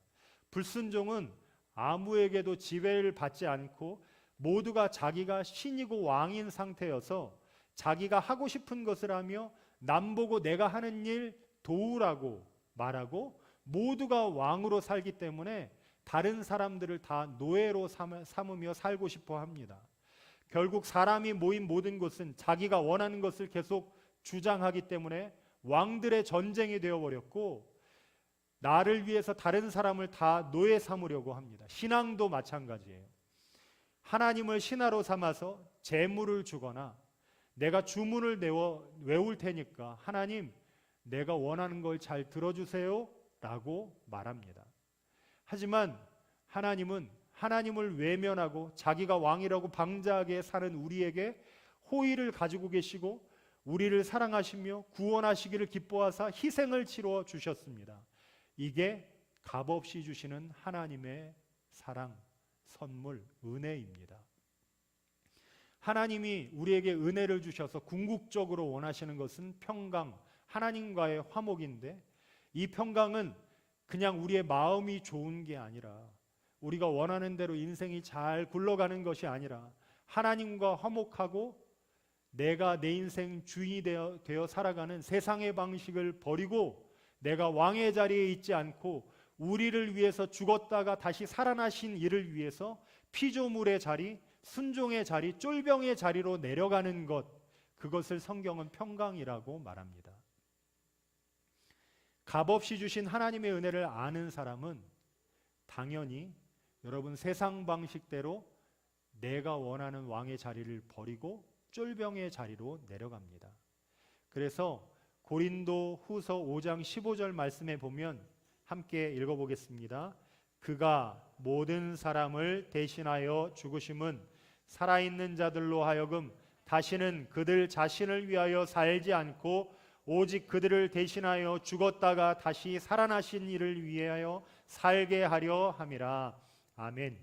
불순종은 아무에게도 지배를 받지 않고 모두가 자기가 신이고 왕인 상태여서 자기가 하고 싶은 것을 하며 남 보고 내가 하는 일 도우라고 말하고 모두가 왕으로 살기 때문에 다른 사람들을 다 노예로 삼으며 살고 싶어 합니다. 결국 사람이 모인 모든 것은 자기가 원하는 것을 계속 주장하기 때문에 왕들의 전쟁이 되어버렸고, 나를 위해서 다른 사람을 다 노예 삼으려고 합니다. 신앙도 마찬가지예요. 하나님을 신하로 삼아서 재물을 주거나 내가 주문을 외울 테니까 하나님 내가 원하는 걸 잘 들어주세요 라고 말합니다. 하지만 하나님은 하나님을 외면하고 자기가 왕이라고 방자하게 사는 우리에게 호의를 가지고 계시고 우리를 사랑하시며 구원하시기를 기뻐하사 희생을 치러 주셨습니다. 이게 값없이 주시는 하나님의 사랑, 선물, 은혜입니다. 하나님이 우리에게 은혜를 주셔서 궁극적으로 원하시는 것은 평강, 하나님과의 화목인데, 이 평강은 그냥 우리의 마음이 좋은 게 아니라 우리가 원하는 대로 인생이 잘 굴러가는 것이 아니라 하나님과 화목하고 내가 내 인생 주인이 되어 살아가는 세상의 방식을 버리고 내가 왕의 자리에 있지 않고 우리를 위해서 죽었다가 다시 살아나신 이를 위해서 피조물의 자리, 순종의 자리, 쫄병의 자리로 내려가는 것, 그것을 성경은 평강이라고 말합니다. 값없이 주신 하나님의 은혜를 아는 사람은 당연히 여러분 세상 방식대로 내가 원하는 왕의 자리를 버리고 쫄병의 자리로 내려갑니다. 그래서 고린도 후서 5장 15절 말씀에 보면 함께 읽어보겠습니다. 그가 모든 사람을 대신하여 죽으심은 살아있는 자들로 하여금 다시는 그들 자신을 위하여 살지 않고 오직 그들을 대신하여 죽었다가 다시 살아나신 이를 위하여 살게 하려 함이라. 아멘.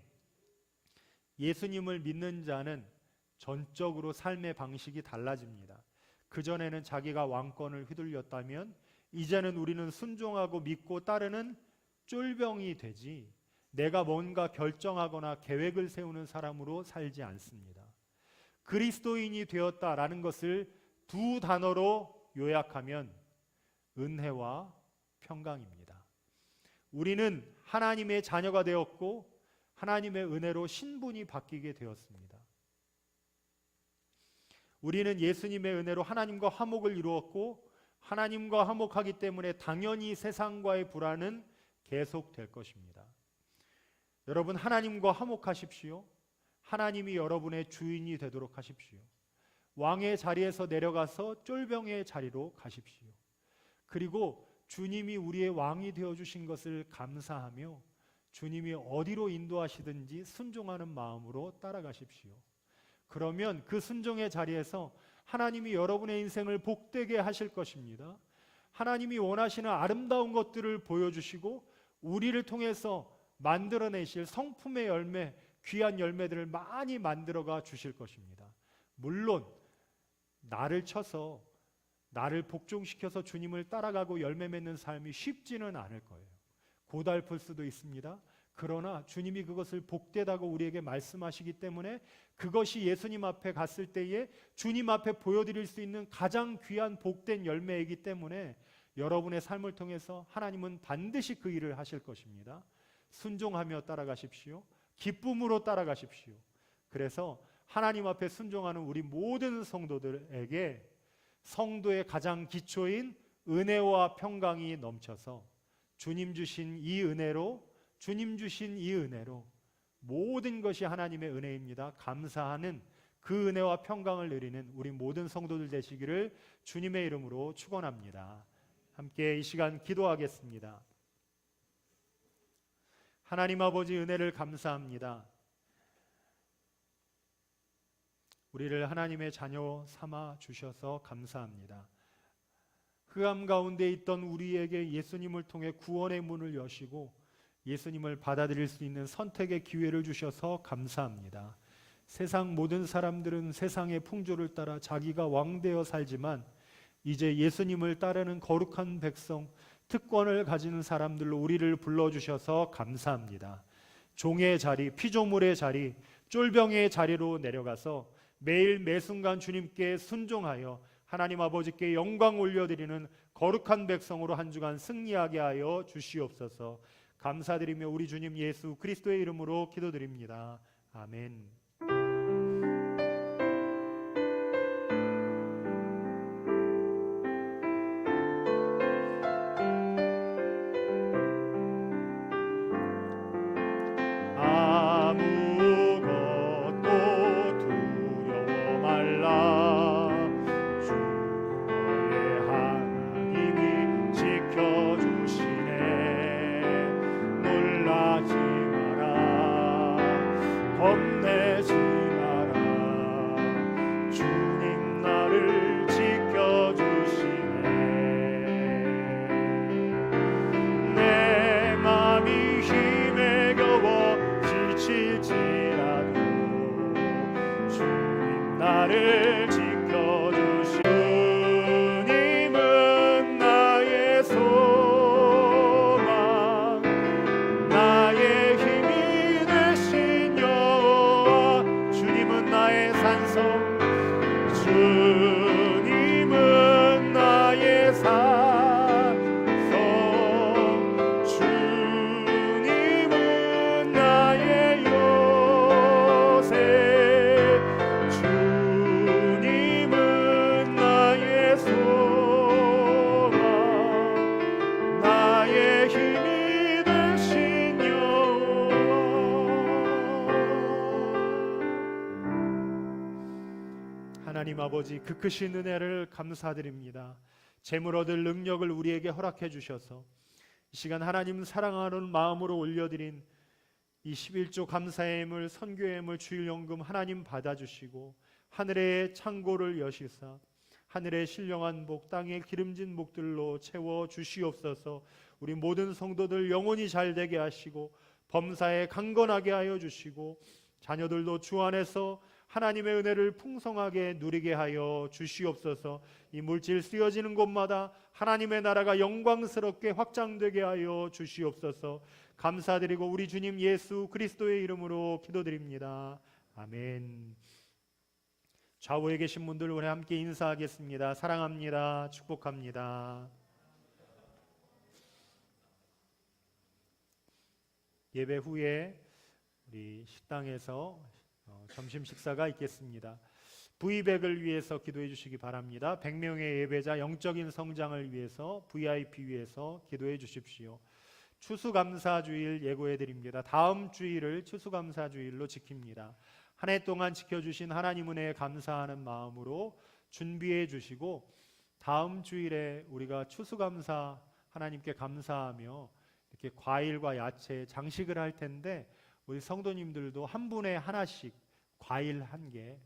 예수님을 믿는 자는 전적으로 삶의 방식이 달라집니다. 그전에는 자기가 왕권을 휘둘렸다면 이제는 우리는 순종하고 믿고 따르는 쫄병이 되지 내가 뭔가 결정하거나 계획을 세우는 사람으로 살지 않습니다. 그리스도인이 되었다라는 것을 두 단어로 요약하면 은혜와 평강입니다. 우리는 하나님의 자녀가 되었고 하나님의 은혜로 신분이 바뀌게 되었습니다. 우리는 예수님의 은혜로 하나님과 화목을 이루었고 하나님과 화목하기 때문에 당연히 세상과의 불화는 계속될 것입니다. 여러분, 하나님과 화목하십시오. 하나님이 여러분의 주인이 되도록 하십시오. 왕의 자리에서 내려가서 쫄병의 자리로 가십시오. 그리고 주님이 우리의 왕이 되어주신 것을 감사하며 주님이 어디로 인도하시든지 순종하는 마음으로 따라가십시오. 그러면 그 순종의 자리에서 하나님이 여러분의 인생을 복되게 하실 것입니다. 하나님이 원하시는 아름다운 것들을 보여주시고 우리를 통해서 만들어내실 성품의 열매, 귀한 열매들을 많이 만들어가 주실 것입니다. 물론 나를 쳐서 나를 복종시켜서 주님을 따라가고 열매 맺는 삶이 쉽지는 않을 거예요. 고달플 수도 있습니다. 그러나 주님이 그것을 복되다고 우리에게 말씀하시기 때문에 그것이 예수님 앞에 갔을 때에 주님 앞에 보여드릴 수 있는 가장 귀한 복된 열매이기 때문에 여러분의 삶을 통해서 하나님은 반드시 그 일을 하실 것입니다. 순종하며 따라가십시오. 기쁨으로 따라가십시오. 그래서 하나님 앞에 순종하는 우리 모든 성도들에게 성도의 가장 기초인 은혜와 평강이 넘쳐서 주님 주신 이 은혜로 모든 것이 하나님의 은혜입니다. 감사하는 그 은혜와 평강을 누리는 우리 모든 성도들 되시기를 주님의 이름으로 축원합니다. 함께 이 시간 기도하겠습니다. 하나님 아버지, 은혜를 감사합니다. 우리를 하나님의 자녀 삼아 주셔서 감사합니다. 흑암 가운데 있던 우리에게 예수님을 통해 구원의 문을 여시고 예수님을 받아들일 수 있는 선택의 기회를 주셔서 감사합니다. 세상 모든 사람들은 세상의 풍조를 따라 자기가 왕되어 살지만 이제 예수님을 따르는 거룩한 백성, 특권을 가지는 사람들로 우리를 불러주셔서 감사합니다. 종의 자리, 피조물의 자리, 쫄병의 자리로 내려가서 매일 매순간 주님께 순종하여 하나님 아버지께 영광 올려드리는 거룩한 백성으로 한 주간 승리하게 하여 주시옵소서. 감사드리며 우리 주님 예수 그리스도의 이름으로 기도드립니다. 아멘. 겁내지 마라. 주님 나를 지켜주시네. 내 맘이 힘에 겨워 지칠지라도 주님 나를 지켜주시네. 주님은 나의 소망, 나의 힘이 되신 여호와. 주님은 나의 산성, 주님은 나의 산성, 주님은 나의 요새, 주님은 나의 소망, 나의 힘이 되신 여호와. 하나님 아버지, 그 크신 은혜를 감사드립니다. 재물 얻을 능력을 우리에게 허락해 주셔서 이 시간 하나님 사랑하는 마음으로 올려드린 이 11조 감사의 예물, 선교의 예물, 주일연금 하나님 받아주시고 하늘의 창고를 여시사 하늘의 신령한 복, 땅의 기름진 복들로 채워 주시옵소서. 우리 모든 성도들 영혼이 잘 되게 하시고 범사에 강건하게 하여 주시고 자녀들도 주 안에서 하나님의 은혜를 풍성하게 누리게 하여 주시옵소서. 이 물질 쓰여지는 곳마다 하나님의 나라가 영광스럽게 확장되게 하여 주시옵소서. 감사드리고 우리 주님 예수 그리스도의 이름으로 기도드립니다. 아멘. 좌우에 계신 분들 우리 함께 인사하겠습니다. 사랑합니다. 축복합니다. 예배 후에 우리 식당에서 점심 식사가 있겠습니다. V백을 위해서 기도해 주시기 바랍니다. 100명의 예배자 영적인 성장을 위해서 VIP 위해서 기도해 주십시오. 추수감사주일 예고해 드립니다. 다음 주일을 추수감사주일로 지킵니다. 한 해 동안 지켜주신 하나님 은혜에 감사하는 마음으로 준비해 주시고 다음 주일에 우리가 추수감사 하나님께 감사하며 이렇게 과일과 야채 장식을 할 텐데 우리 성도님들도 한 분에 하나씩 과일 한 개,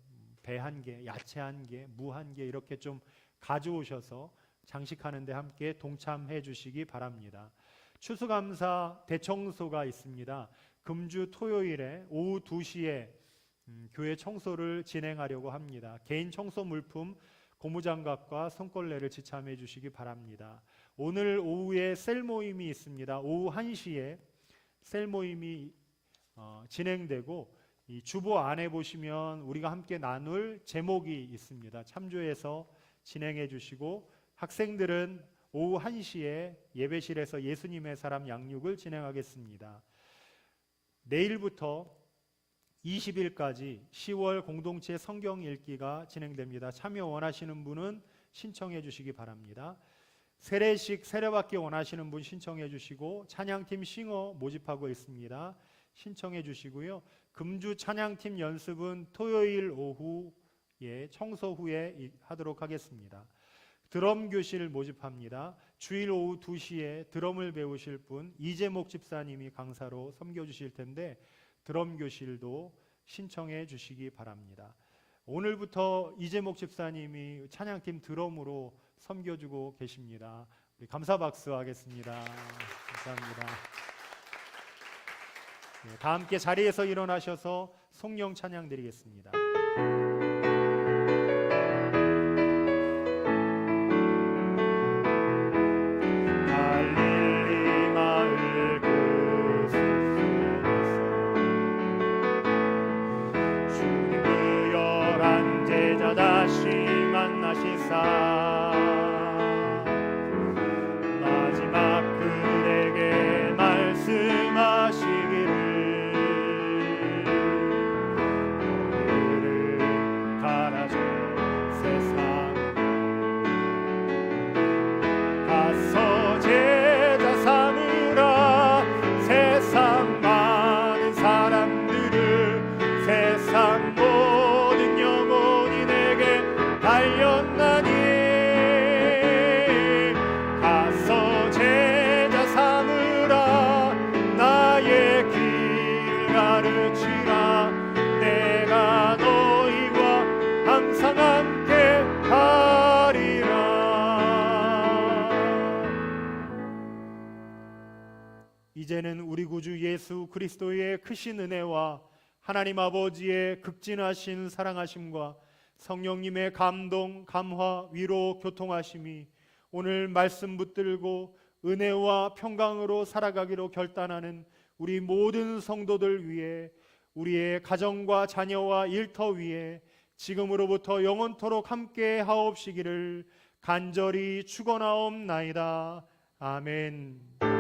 배 한 개, 야채 한 개, 무 한 개 이렇게 좀 가져오셔서 장식하는 데 함께 동참해 주시기 바랍니다. 추수감사 대청소가 있습니다. 금주 토요일에 오후 2시에 교회 청소를 진행하려고 합니다. 개인 청소 물품 고무장갑과 손걸레를 지참해 주시기 바랍니다. 오늘 오후에 셀 모임이 있습니다. 오후 1시에 셀 모임이 진행되고 이 주보 안에 보시면 우리가 함께 나눌 제목이 있습니다. 참조해서 진행해 주시고 학생들은 오후 1시에 예배실에서 예수님의 사람 양육을 진행하겠습니다. 내일부터 20일까지 10월 공동체 성경 읽기가 진행됩니다. 참여 원하시는 분은 신청해 주시기 바랍니다. 세례식 세례받기 원하시는 분 신청해 주시고 찬양팀 싱어 모집하고 있습니다. 신청해 주시고요. 금주 찬양팀 연습은 토요일 오후에 청소 후에 하도록 하겠습니다. 드럼 교실 모집합니다. 주일 오후 2시에 드럼을 배우실 분 이재목 집사님이 강사로 섬겨 주실 텐데 드럼 교실도 신청해 주시기 바랍니다. 오늘부터 이재목 집사님이 찬양팀 드럼으로 섬겨주고 계십니다. 우리 감사 박수 하겠습니다. 감사합니다. 네, 다 함께 자리에서 일어나셔서 송영 찬양 드리겠습니다. 다시 만나시사 마지막 그들에게 말씀하시기를 너희를 갈아줘 세상 가서 제자 삼으라 세상 많은 사람들을 세상 모든 영혼이 달렸나니 가서 제자 삼으라 나의 길을 가르치라 내가 너희와 항상 함께 하리라. 이제는 우리 구주 예수 그리스도의 크신 은혜와 하나님 아버지의 극진하신 사랑하심과 성령님의 감동, 감화, 위로, 교통하심이 오늘 말씀 붙들고 은혜와 평강으로 살아가기로 결단하는 우리 모든 성도들 위해 우리의 가정과 자녀와 일터 위에 지금으로부터 영원토록 함께 하옵시기를 간절히 축원하옵나이다. 아멘.